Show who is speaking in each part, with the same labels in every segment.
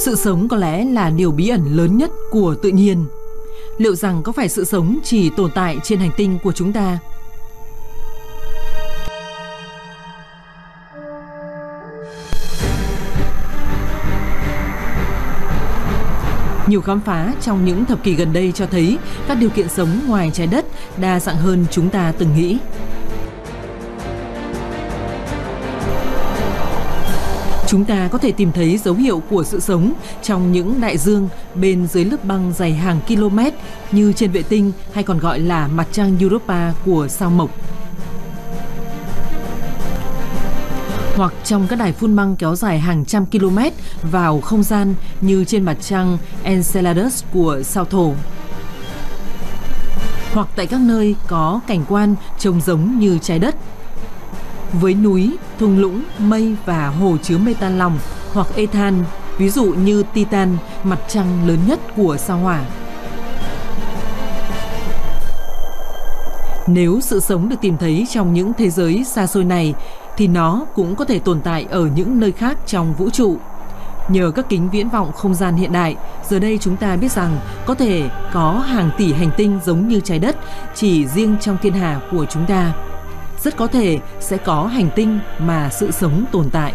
Speaker 1: Sự sống có lẽ là điều bí ẩn lớn nhất của tự nhiên. Liệu rằng có phải sự sống chỉ tồn tại trên hành tinh của chúng ta? Nhiều khám phá trong những thập kỷ gần đây cho thấy các điều kiện sống ngoài trái đất đa dạng hơn chúng ta từng nghĩ. Chúng ta có thể tìm thấy dấu hiệu của sự sống trong những đại dương bên dưới lớp băng dày hàng km như trên vệ tinh hay còn gọi là mặt trăng Europa của sao Mộc. Hoặc trong các đài phun băng kéo dài hàng trăm km vào không gian như trên mặt trăng Enceladus của sao Thổ. Hoặc tại các nơi có cảnh quan trông giống như trái đất, với núi, thung lũng, mây và hồ chứa metan lỏng hoặc ethan, ví dụ như Titan, mặt trăng lớn nhất của sao Hỏa. Nếu sự sống được tìm thấy trong những thế giới xa xôi này, thì nó cũng có thể tồn tại ở những nơi khác trong vũ trụ. Nhờ các kính viễn vọng không gian hiện đại, giờ đây chúng ta biết rằng có thể có hàng tỷ hành tinh giống như trái đất chỉ riêng trong thiên hà của chúng ta. Rất có thể sẽ có hành tinh mà sự sống tồn tại.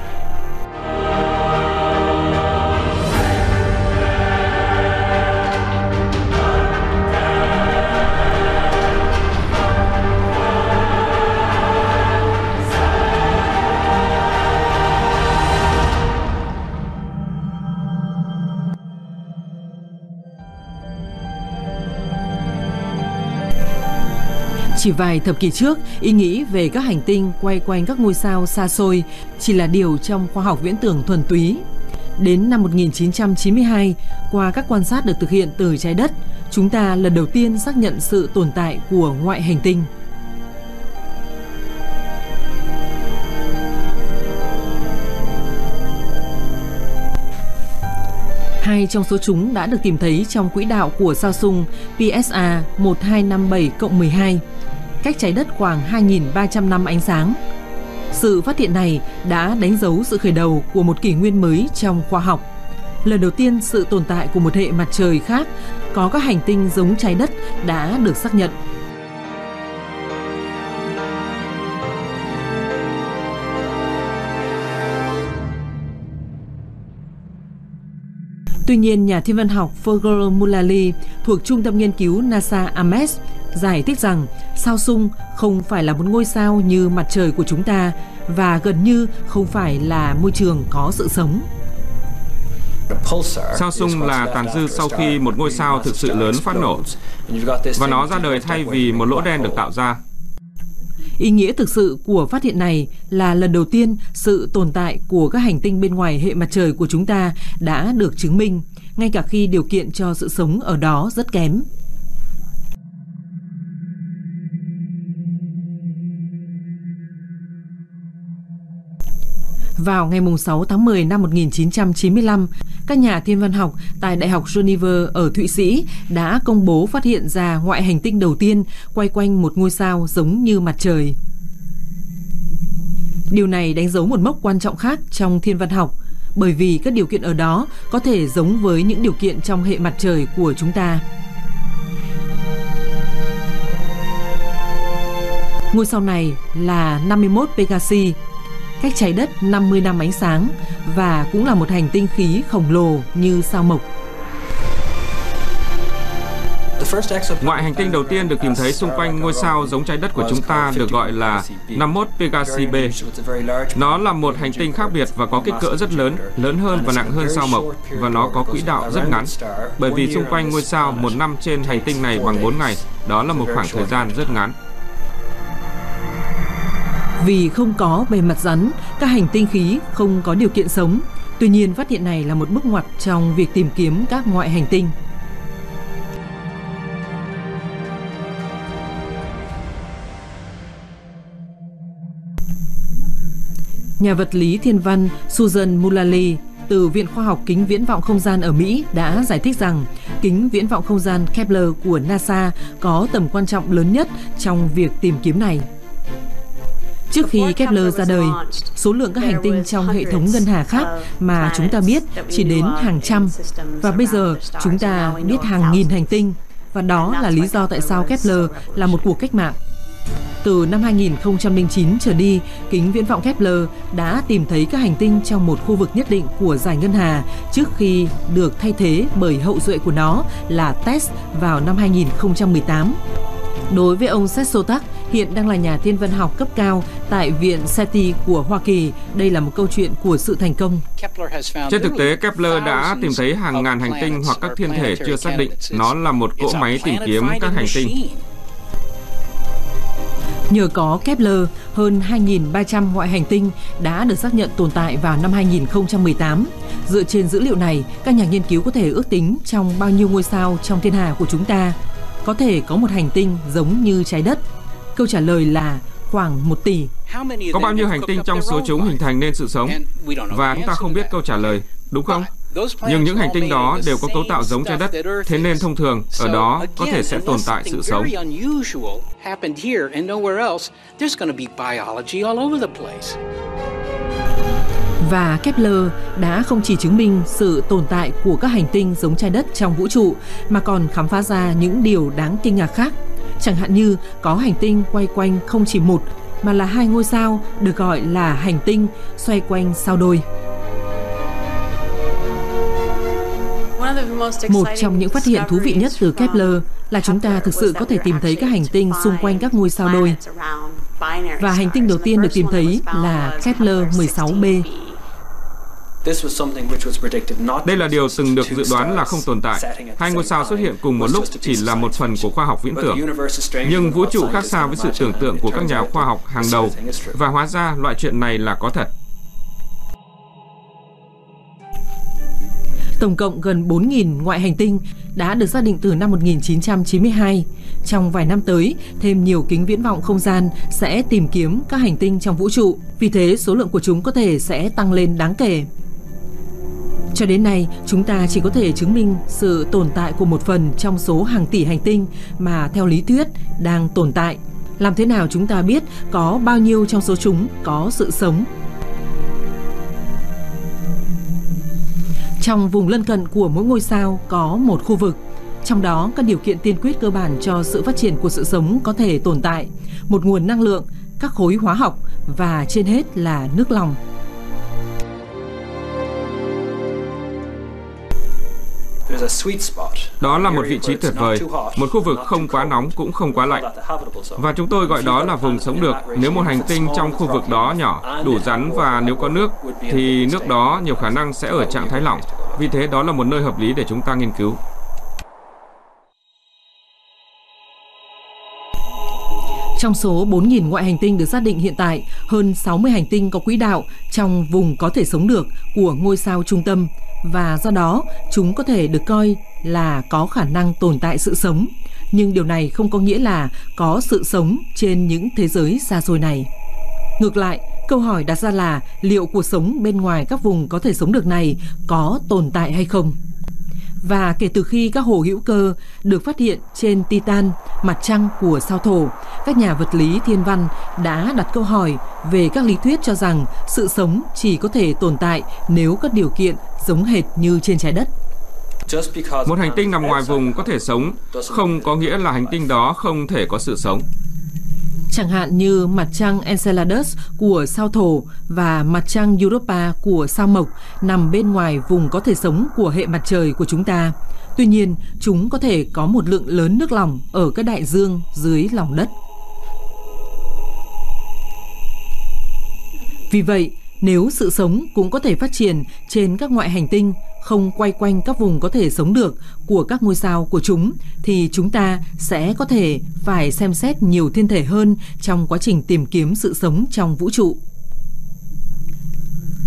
Speaker 1: Chỉ vài thập kỷ trước, ý nghĩ về các hành tinh quay quanh các ngôi sao xa xôi chỉ là điều trong khoa học viễn tưởng thuần túy. Đến năm 1992, qua các quan sát được thực hiện từ trái đất, chúng ta lần đầu tiên xác nhận sự tồn tại của ngoại hành tinh. Hai trong số chúng đã được tìm thấy trong quỹ đạo của sao xung PSA 1257+12, cách trái đất khoảng 2.300 năm ánh sáng. Sự phát hiện này đã đánh dấu sự khởi đầu của một kỷ nguyên mới trong khoa học. Lần đầu tiên sự tồn tại của một hệ mặt trời khác có các hành tinh giống trái đất đã được xác nhận. Tuy nhiên, nhà thiên văn học Fergal Mullally thuộc Trung tâm Nghiên cứu NASA Ames giải thích rằng sao xung không phải là một ngôi sao như mặt trời của chúng ta và gần như không phải là môi trường có sự sống.
Speaker 2: Sao xung là tàn dư sau khi một ngôi sao thực sự lớn phát nổ, và nó ra đời thay vì một lỗ đen được tạo ra.
Speaker 1: Ý nghĩa thực sự của phát hiện này là lần đầu tiên sự tồn tại của các hành tinh bên ngoài hệ mặt trời của chúng ta đã được chứng minh, ngay cả khi điều kiện cho sự sống ở đó rất kém. Vào ngày 6 tháng 10 năm 1995, các nhà thiên văn học tại Đại học Geneva ở Thụy Sĩ đã công bố phát hiện ra ngoại hành tinh đầu tiên quay quanh một ngôi sao giống như mặt trời. Điều này đánh dấu một mốc quan trọng khác trong thiên văn học, bởi vì các điều kiện ở đó có thể giống với những điều kiện trong hệ mặt trời của chúng ta. Ngôi sao này là 51 Pegasi, cách trái đất 50 năm ánh sáng và cũng là một hành tinh khí khổng lồ như sao Mộc.
Speaker 2: Ngoại hành tinh đầu tiên được tìm thấy xung quanh ngôi sao giống trái đất của chúng ta được gọi là 51 Pegasi b. Nó là một hành tinh khác biệt và có kích cỡ rất lớn, lớn hơn và nặng hơn sao Mộc, và nó có quỹ đạo rất ngắn. Bởi vì xung quanh ngôi sao, một năm trên hành tinh này bằng 4 ngày, đó là một khoảng thời gian rất ngắn.
Speaker 1: Vì không có bề mặt rắn, các hành tinh khí không có điều kiện sống. Tuy nhiên, phát hiện này là một bước ngoặt trong việc tìm kiếm các ngoại hành tinh. Nhà vật lý thiên văn Susan Mullally từ Viện Khoa học Kính Viễn vọng Không gian ở Mỹ đã giải thích rằng kính viễn vọng không gian Kepler của NASA có tầm quan trọng lớn nhất trong việc tìm kiếm này. Trước khi Kepler ra đời, số lượng các hành tinh trong hệ thống ngân hà khác mà chúng ta biết chỉ đến hàng trăm, và bây giờ chúng ta biết hàng nghìn hành tinh, và đó là lý do tại sao Kepler là một cuộc cách mạng. Từ năm 2009 trở đi, kính viễn vọng Kepler đã tìm thấy các hành tinh trong một khu vực nhất định của dải ngân hà trước khi được thay thế bởi hậu duệ của nó là TESS vào năm 2018. Đối với ông Seth Sotak, hiện đang là nhà thiên văn học cấp cao tại Viện SETI của Hoa Kỳ, đây là một câu chuyện của sự thành công.
Speaker 2: Trên thực tế, Kepler đã tìm thấy hàng ngàn hành tinh hoặc các thiên thể chưa xác định. Nó là một cỗ máy tìm kiếm các hành tinh.
Speaker 1: Nhờ có Kepler, hơn 2.300 ngoại hành tinh đã được xác nhận tồn tại vào năm 2018. Dựa trên dữ liệu này, các nhà nghiên cứu có thể ước tính trong bao nhiêu ngôi sao trong thiên hà của chúng ta có thể có một hành tinh giống như trái đất. Câu trả lời là khoảng 1 tỷ.
Speaker 2: Có bao nhiêu hành tinh trong số chúng hình thành nên sự sống? Và chúng ta không biết câu trả lời, đúng không? Nhưng những hành tinh đó đều có cấu tạo giống trái đất, thế nên thông thường ở đó có thể sẽ tồn tại sự sống.
Speaker 1: Và Kepler đã không chỉ chứng minh sự tồn tại của các hành tinh giống trái đất trong vũ trụ, mà còn khám phá ra những điều đáng kinh ngạc khác. Chẳng hạn như có hành tinh quay quanh không chỉ một, mà là 2 ngôi sao được gọi là hành tinh xoay quanh sao đôi. Một trong những phát hiện thú vị nhất từ Kepler là chúng ta thực sự có thể tìm thấy các hành tinh xung quanh các ngôi sao đôi. Và hành tinh đầu tiên được tìm thấy là Kepler 16b.
Speaker 2: Đây là điều từng được dự đoán là không tồn tại. 2 ngôi sao xuất hiện cùng một lúc chỉ là một phần của khoa học viễn tưởng. Nhưng vũ trụ khác xa với sự tưởng tượng của các nhà khoa học hàng đầu. Và hóa ra loại chuyện này là có thật.
Speaker 1: Tổng cộng gần 4.000 ngoại hành tinh đã được xác định từ năm 1992. Trong vài năm tới, thêm nhiều kính viễn vọng không gian sẽ tìm kiếm các hành tinh trong vũ trụ. Vì thế, số lượng của chúng có thể sẽ tăng lên đáng kể. Cho đến nay, chúng ta chỉ có thể chứng minh sự tồn tại của một phần trong số hàng tỷ hành tinh mà theo lý thuyết đang tồn tại. Làm thế nào chúng ta biết có bao nhiêu trong số chúng có sự sống? Trong vùng lân cận của mỗi ngôi sao có một khu vực. Trong đó, các điều kiện tiên quyết cơ bản cho sự phát triển của sự sống có thể tồn tại, một nguồn năng lượng, các khối hóa học và trên hết là nước lòng.
Speaker 2: Đó là một vị trí tuyệt vời, một khu vực không quá nóng cũng không quá lạnh. Và chúng tôi gọi đó là vùng sống được. Nếu một hành tinh trong khu vực đó nhỏ, đủ rắn và nếu có nước, thì nước đó nhiều khả năng sẽ ở trạng thái lỏng. Vì thế đó là một nơi hợp lý để chúng ta nghiên cứu.
Speaker 1: Trong số 4.000 ngoại hành tinh được xác định hiện tại, hơn 60 hành tinh có quỹ đạo trong vùng có thể sống được của ngôi sao trung tâm, và do đó chúng có thể được coi là có khả năng tồn tại sự sống. Nhưng điều này không có nghĩa là có sự sống trên những thế giới xa xôi này. Ngược lại, câu hỏi đặt ra là liệu cuộc sống bên ngoài các vùng có thể sống được này có tồn tại hay không? Và kể từ khi các hồ hữu cơ được phát hiện trên Titan, mặt trăng của sao Thổ, các nhà vật lý thiên văn đã đặt câu hỏi về các lý thuyết cho rằng sự sống chỉ có thể tồn tại nếu các điều kiện giống hệt như trên trái đất.
Speaker 2: Một hành tinh nằm ngoài vùng có thể sống không có nghĩa là hành tinh đó không thể có sự sống.
Speaker 1: Chẳng hạn như mặt trăng Enceladus của sao Thổ và mặt trăng Europa của sao Mộc nằm bên ngoài vùng có thể sống của hệ mặt trời của chúng ta. Tuy nhiên, chúng có thể có một lượng lớn nước lỏng ở các đại dương dưới lòng đất. Vì vậy, nếu sự sống cũng có thể phát triển trên các ngoại hành tinh, không quay quanh các vùng có thể sống được của các ngôi sao của chúng, thì chúng ta sẽ có thể phải xem xét nhiều thiên thể hơn trong quá trình tìm kiếm sự sống trong vũ trụ.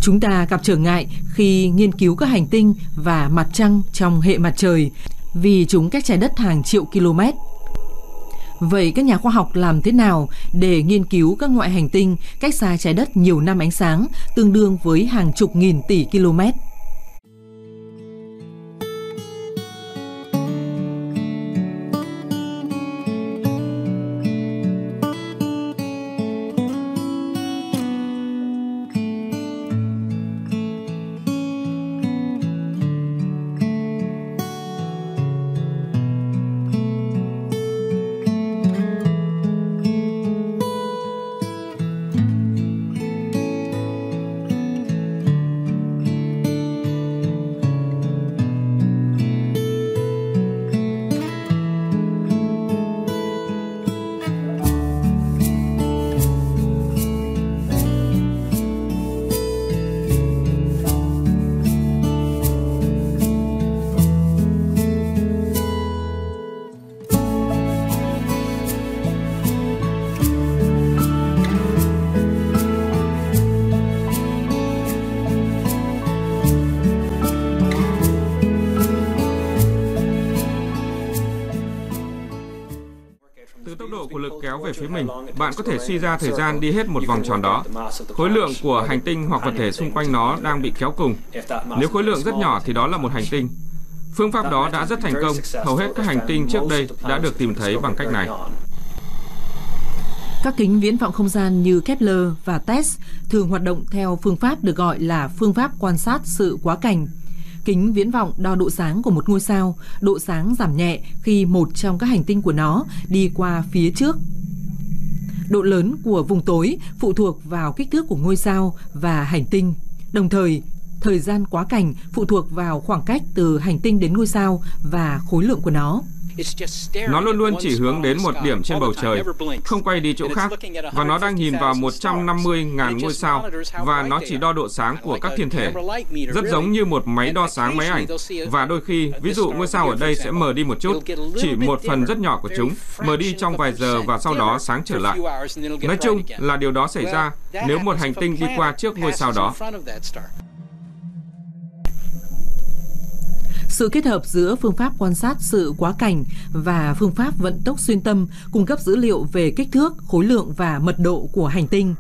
Speaker 1: Chúng ta gặp trở ngại khi nghiên cứu các hành tinh và mặt trăng trong hệ mặt trời vì chúng cách trái đất hàng triệu km. Vậy các nhà khoa học làm thế nào để nghiên cứu các ngoại hành tinh cách xa trái đất nhiều năm ánh sáng, tương đương với hàng chục nghìn tỷ km?
Speaker 2: về phía mình, bạn có thể suy ra thời gian đi hết một vòng tròn đó. Khối lượng của hành tinh hoặc vật thể xung quanh nó đang bị kéo cùng. Nếu khối lượng rất nhỏ thì đó là một hành tinh. Phương pháp đó đã rất thành công. Hầu hết các hành tinh trước đây đã được tìm thấy bằng cách này.
Speaker 1: Các kính viễn vọng không gian như Kepler và TESS thường hoạt động theo phương pháp được gọi là phương pháp quan sát sự quá cảnh. Kính viễn vọng đo độ sáng của một ngôi sao, độ sáng giảm nhẹ khi một trong các hành tinh của nó đi qua phía trước. Độ lớn của vùng tối phụ thuộc vào kích thước của ngôi sao và hành tinh. Đồng thời, thời gian quá cảnh phụ thuộc vào khoảng cách từ hành tinh đến ngôi sao và khối lượng của nó.
Speaker 2: Nó luôn luôn chỉ hướng đến một điểm trên bầu trời, không quay đi chỗ khác, và nó đang nhìn vào 150.000 ngôi sao, và nó chỉ đo độ sáng của các thiên thể, rất giống như một máy đo sáng máy ảnh. Và đôi khi, ví dụ ngôi sao ở đây sẽ mờ đi một chút, chỉ một phần rất nhỏ của chúng, mờ đi trong vài giờ và sau đó sáng trở lại. Nói chung là điều đó xảy ra nếu một hành tinh đi qua trước ngôi sao đó.
Speaker 1: Sự kết hợp giữa phương pháp quan sát sự quá cảnh và phương pháp vận tốc xuyên tâm cung cấp dữ liệu về kích thước, khối lượng và mật độ của hành tinh.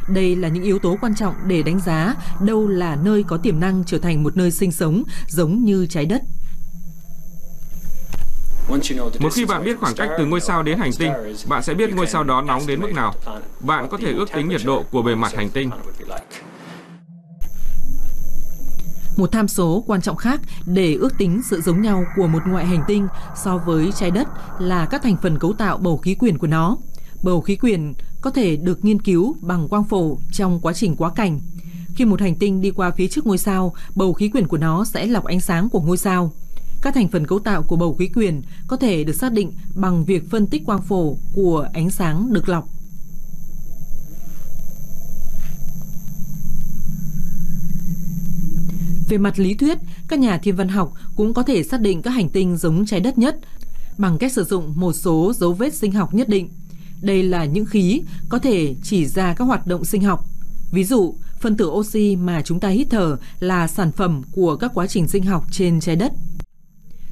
Speaker 1: Đây là những yếu tố quan trọng để đánh giá đâu là nơi có tiềm năng trở thành một nơi sinh sống giống như trái đất.
Speaker 2: Một khi bạn biết khoảng cách từ ngôi sao đến hành tinh, bạn sẽ biết ngôi sao đó nóng đến mức nào. Bạn có thể ước tính nhiệt độ của bề mặt hành tinh.
Speaker 1: Một tham số quan trọng khác để ước tính sự giống nhau của một ngoại hành tinh so với trái đất là các thành phần cấu tạo bầu khí quyển của nó. Bầu khí quyển có thể được nghiên cứu bằng quang phổ trong quá trình quá cảnh. Khi một hành tinh đi qua phía trước ngôi sao, bầu khí quyển của nó sẽ lọc ánh sáng của ngôi sao. Các thành phần cấu tạo của bầu khí quyển có thể được xác định bằng việc phân tích quang phổ của ánh sáng được lọc. Về mặt lý thuyết, các nhà thiên văn học cũng có thể xác định các hành tinh giống trái đất nhất bằng cách sử dụng một số dấu vết sinh học nhất định. Đây là những khí có thể chỉ ra các hoạt động sinh học. Ví dụ, phân tử oxy mà chúng ta hít thở là sản phẩm của các quá trình sinh học trên trái đất.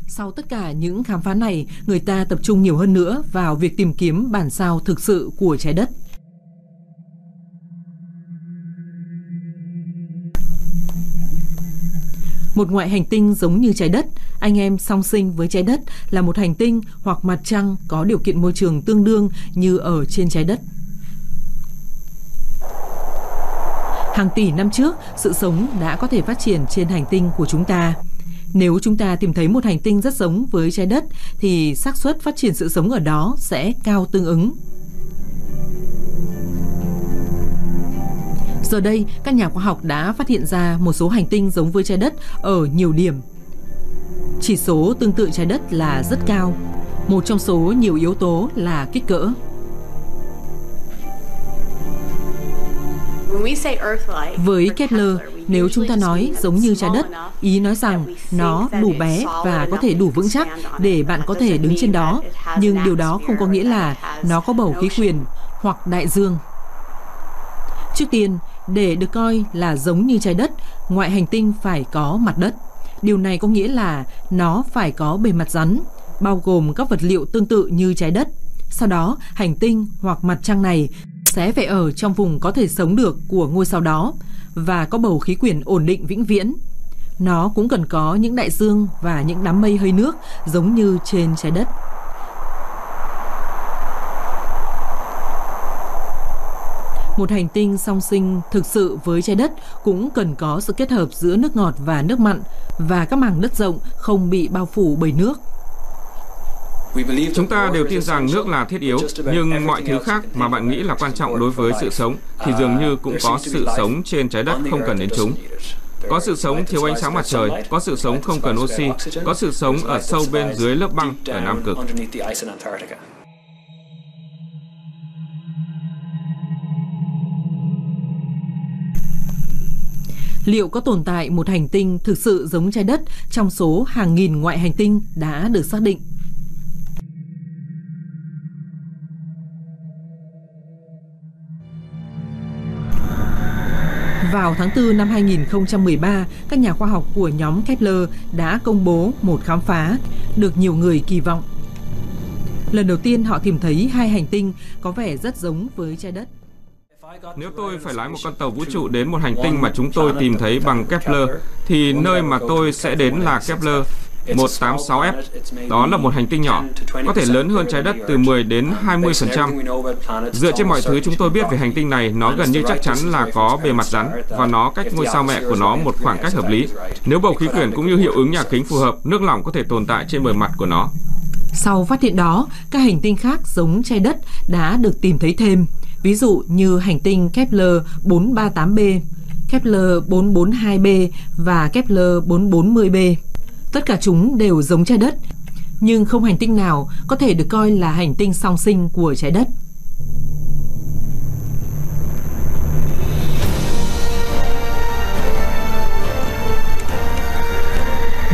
Speaker 1: Sau tất cả những khám phá này, người ta tập trung nhiều hơn nữa vào việc tìm kiếm bản sao thực sự của trái đất. Một ngoại hành tinh giống như trái đất, anh em song sinh với trái đất, là một hành tinh hoặc mặt trăng có điều kiện môi trường tương đương như ở trên trái đất. Hàng tỷ năm trước, sự sống đã có thể phát triển trên hành tinh của chúng ta. Nếu chúng ta tìm thấy một hành tinh rất giống với trái đất, thì xác suất phát triển sự sống ở đó sẽ cao tương ứng. Giờ đây, các nhà khoa học đã phát hiện ra một số hành tinh giống với trái đất ở nhiều điểm. Chỉ số tương tự trái đất là rất cao. Một trong số nhiều yếu tố là kích cỡ. Với Kepler, nếu chúng ta nói giống như trái đất, ý nói rằng nó đủ bé và có thể đủ vững chắc để bạn có thể đứng trên đó, nhưng điều đó không có nghĩa là nó có bầu khí quyển hoặc đại dương. Trước tiên, để được coi là giống như trái đất, ngoại hành tinh phải có mặt đất. Điều này có nghĩa là nó phải có bề mặt rắn, bao gồm các vật liệu tương tự như trái đất. Sau đó, hành tinh hoặc mặt trăng này sẽ phải ở trong vùng có thể sống được của ngôi sao đó và có bầu khí quyển ổn định vĩnh viễn. Nó cũng cần có những đại dương và những đám mây hơi nước giống như trên trái đất. Một hành tinh song sinh thực sự với trái đất cũng cần có sự kết hợp giữa nước ngọt và nước mặn và các mảng đất rộng không bị bao phủ bởi nước.
Speaker 2: Chúng ta đều tin rằng nước là thiết yếu, nhưng mọi thứ khác mà bạn nghĩ là quan trọng đối với sự sống thì dường như cũng có sự sống trên trái đất không cần đến chúng. Có sự sống thiếu ánh sáng mặt trời, có sự sống không cần oxy, có sự sống ở sâu bên dưới lớp băng ở Nam Cực.
Speaker 1: Liệu có tồn tại một hành tinh thực sự giống trái đất trong số hàng nghìn ngoại hành tinh đã được xác định? Vào tháng 4 năm 2013, các nhà khoa học của nhóm Kepler đã công bố một khám phá được nhiều người kỳ vọng. Lần đầu tiên họ tìm thấy hai hành tinh có vẻ rất giống với trái đất.
Speaker 2: Nếu tôi phải lái một con tàu vũ trụ đến một hành tinh mà chúng tôi tìm thấy bằng Kepler, thì nơi mà tôi sẽ đến là Kepler 186f. Đó là một hành tinh nhỏ, có thể lớn hơn trái đất từ 10 đến 20%. Dựa trên mọi thứ chúng tôi biết về hành tinh này, nó gần như chắc chắn là có bề mặt rắn và nó cách ngôi sao mẹ của nó một khoảng cách hợp lý. Nếu bầu khí quyển cũng như hiệu ứng nhà kính phù hợp, nước lỏng có thể tồn tại trên bề mặt của nó.
Speaker 1: Sau phát hiện đó, các hành tinh khác giống trái đất đã được tìm thấy thêm. Ví dụ như hành tinh Kepler 438b, Kepler 442b và Kepler 440b. Tất cả chúng đều giống trái đất, nhưng không hành tinh nào có thể được coi là hành tinh song sinh của trái đất.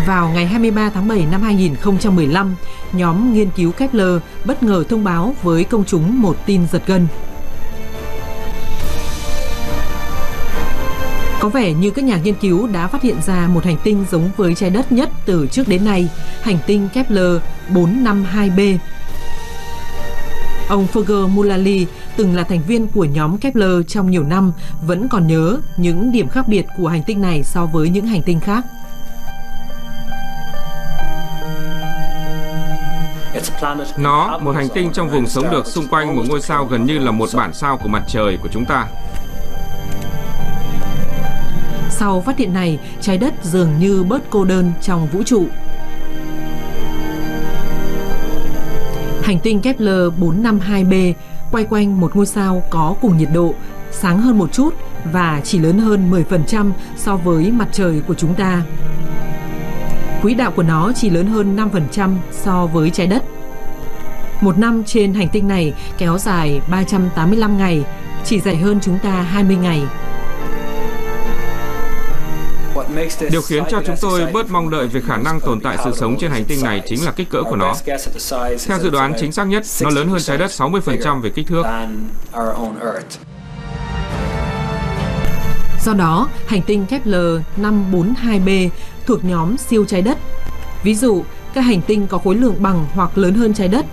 Speaker 1: Vào ngày 23 tháng 7 năm 2015, nhóm nghiên cứu Kepler bất ngờ thông báo với công chúng một tin giật gân. Có vẻ như các nhà nghiên cứu đã phát hiện ra một hành tinh giống với trái đất nhất từ trước đến nay, hành tinh Kepler 452b. Ông Fergal Mullally, từng là thành viên của nhóm Kepler trong nhiều năm, vẫn còn nhớ những điểm khác biệt của hành tinh này so với những hành tinh khác.
Speaker 2: Nó, một hành tinh trong vùng sống được xung quanh một ngôi sao gần như là một bản sao của mặt trời của chúng ta.
Speaker 1: Sau phát hiện này, trái đất dường như bớt cô đơn trong vũ trụ. Hành tinh Kepler 452b quay quanh một ngôi sao có cùng nhiệt độ, sáng hơn một chút và chỉ lớn hơn 10% so với mặt trời của chúng ta. Quỹ đạo của nó chỉ lớn hơn 5% so với trái đất. Một năm trên hành tinh này kéo dài 385 ngày, chỉ dài hơn chúng ta 20 ngày.
Speaker 2: Điều khiến cho chúng tôi bớt mong đợi về khả năng tồn tại sự sống trên hành tinh này chính là kích cỡ của nó. Theo dự đoán chính xác nhất, nó lớn hơn trái đất 60% về kích thước.
Speaker 1: Do đó, hành tinh Kepler 542b thuộc nhóm siêu trái đất. Ví dụ, các hành tinh có khối lượng bằng hoặc lớn hơn trái đất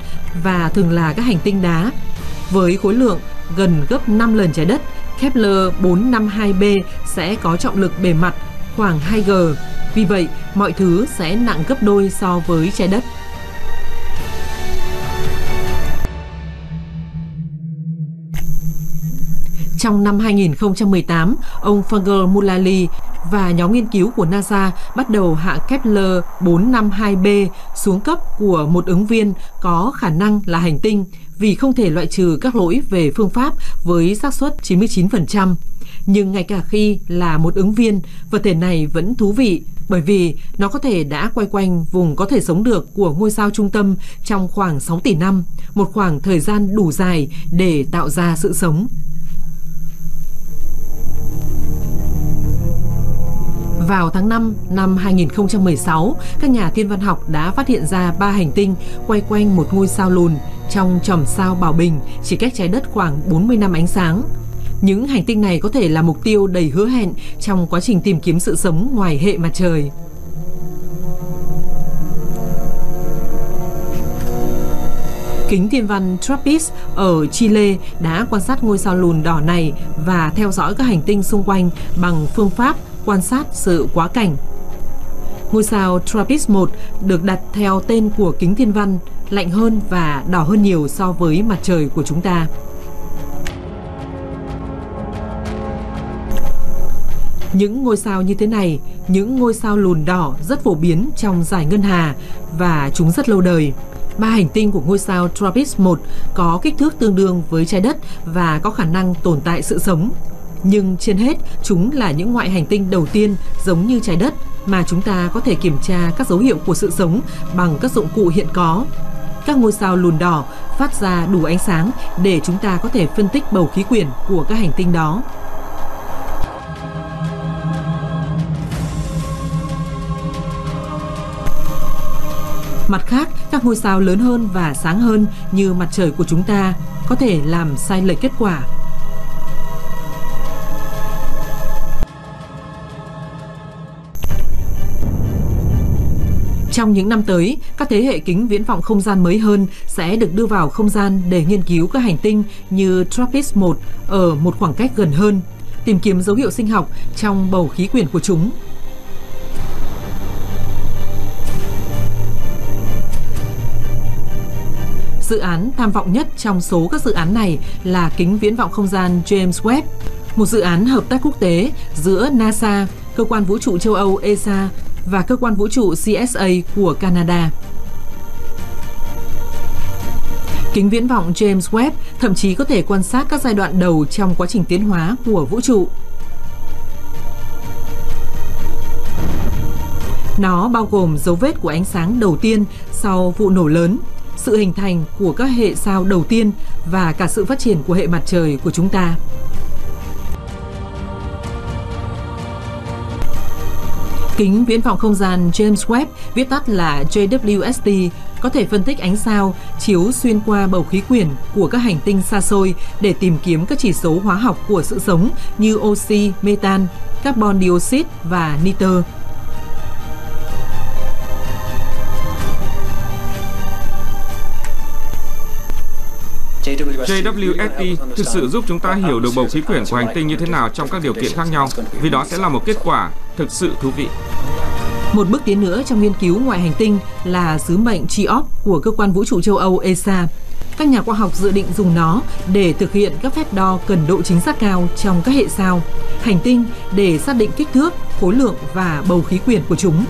Speaker 1: và thường là các hành tinh đá. Với khối lượng gần gấp 5 lần trái đất, Kepler 452b sẽ có trọng lực bề mặt khoảng 2G. Vì vậy, mọi thứ sẽ nặng gấp đôi so với trái đất. Trong năm 2018, ông Fergal Mullally và nhóm nghiên cứu của NASA bắt đầu hạ Kepler 452b xuống cấp của một ứng viên có khả năng là hành tinh vì không thể loại trừ các lỗi về phương pháp với xác suất 99%. Nhưng ngay cả khi là một ứng viên, vật thể này vẫn thú vị bởi vì nó có thể đã quay quanh vùng có thể sống được của ngôi sao trung tâm trong khoảng 6 tỷ năm, một khoảng thời gian đủ dài để tạo ra sự sống. Vào tháng 5 năm 2016, các nhà thiên văn học đã phát hiện ra 3 hành tinh quay quanh một ngôi sao lùn trong chòm sao Bảo Bình, chỉ cách trái đất khoảng 40 năm ánh sáng. Những hành tinh này có thể là mục tiêu đầy hứa hẹn trong quá trình tìm kiếm sự sống ngoài hệ mặt trời. Kính thiên văn TRAPPIST ở Chile đã quan sát ngôi sao lùn đỏ này và theo dõi các hành tinh xung quanh bằng phương pháp quan sát sự quá cảnh. Ngôi sao TRAPPIST-1 được đặt theo tên của kính thiên văn, lạnh hơn và đỏ hơn nhiều so với mặt trời của chúng ta. Những ngôi sao như thế này, những ngôi sao lùn đỏ rất phổ biến trong dải ngân hà và chúng rất lâu đời. 3 hành tinh của ngôi sao TRAPPIST-1 có kích thước tương đương với trái đất và có khả năng tồn tại sự sống. Nhưng trên hết, chúng là những ngoại hành tinh đầu tiên giống như trái đất mà chúng ta có thể kiểm tra các dấu hiệu của sự sống bằng các dụng cụ hiện có. Các ngôi sao lùn đỏ phát ra đủ ánh sáng để chúng ta có thể phân tích bầu khí quyển của các hành tinh đó. Mặt khác, các ngôi sao lớn hơn và sáng hơn như mặt trời của chúng ta có thể làm sai lệch kết quả. Trong những năm tới, các thế hệ kính viễn vọng không gian mới hơn sẽ được đưa vào không gian để nghiên cứu các hành tinh như TRAPPIST-1 ở một khoảng cách gần hơn, tìm kiếm dấu hiệu sinh học trong bầu khí quyển của chúng. Dự án tham vọng nhất trong số các dự án này là kính viễn vọng không gian James Webb, một dự án hợp tác quốc tế giữa NASA, Cơ quan Vũ trụ châu Âu ESA và Cơ quan Vũ trụ CSA của Canada. Kính viễn vọng James Webb thậm chí có thể quan sát các giai đoạn đầu trong quá trình tiến hóa của vũ trụ. Nó bao gồm dấu vết của ánh sáng đầu tiên sau vụ nổ lớn, sự hình thành của các hệ sao đầu tiên và cả sự phát triển của hệ mặt trời của chúng ta. Kính viễn vọng không gian James Webb, viết tắt là JWST, có thể phân tích ánh sao chiếu xuyên qua bầu khí quyển của các hành tinh xa xôi để tìm kiếm các chỉ số hóa học của sự sống như oxy, metan, carbon dioxide và nitơ.
Speaker 2: JWST thực sự giúp chúng ta hiểu được bầu khí quyển của hành tinh như thế nào trong các điều kiện khác nhau, vì đó sẽ là một kết quả thực sự thú vị.
Speaker 1: Một bước tiến nữa trong nghiên cứu ngoại hành tinh là sứ mệnh TRIOP của Cơ quan Vũ trụ châu Âu ESA. Các nhà khoa học dự định dùng nó để thực hiện các phép đo cần độ chính xác cao trong các hệ sao, hành tinh để xác định kích thước, khối lượng và bầu khí quyển của chúng.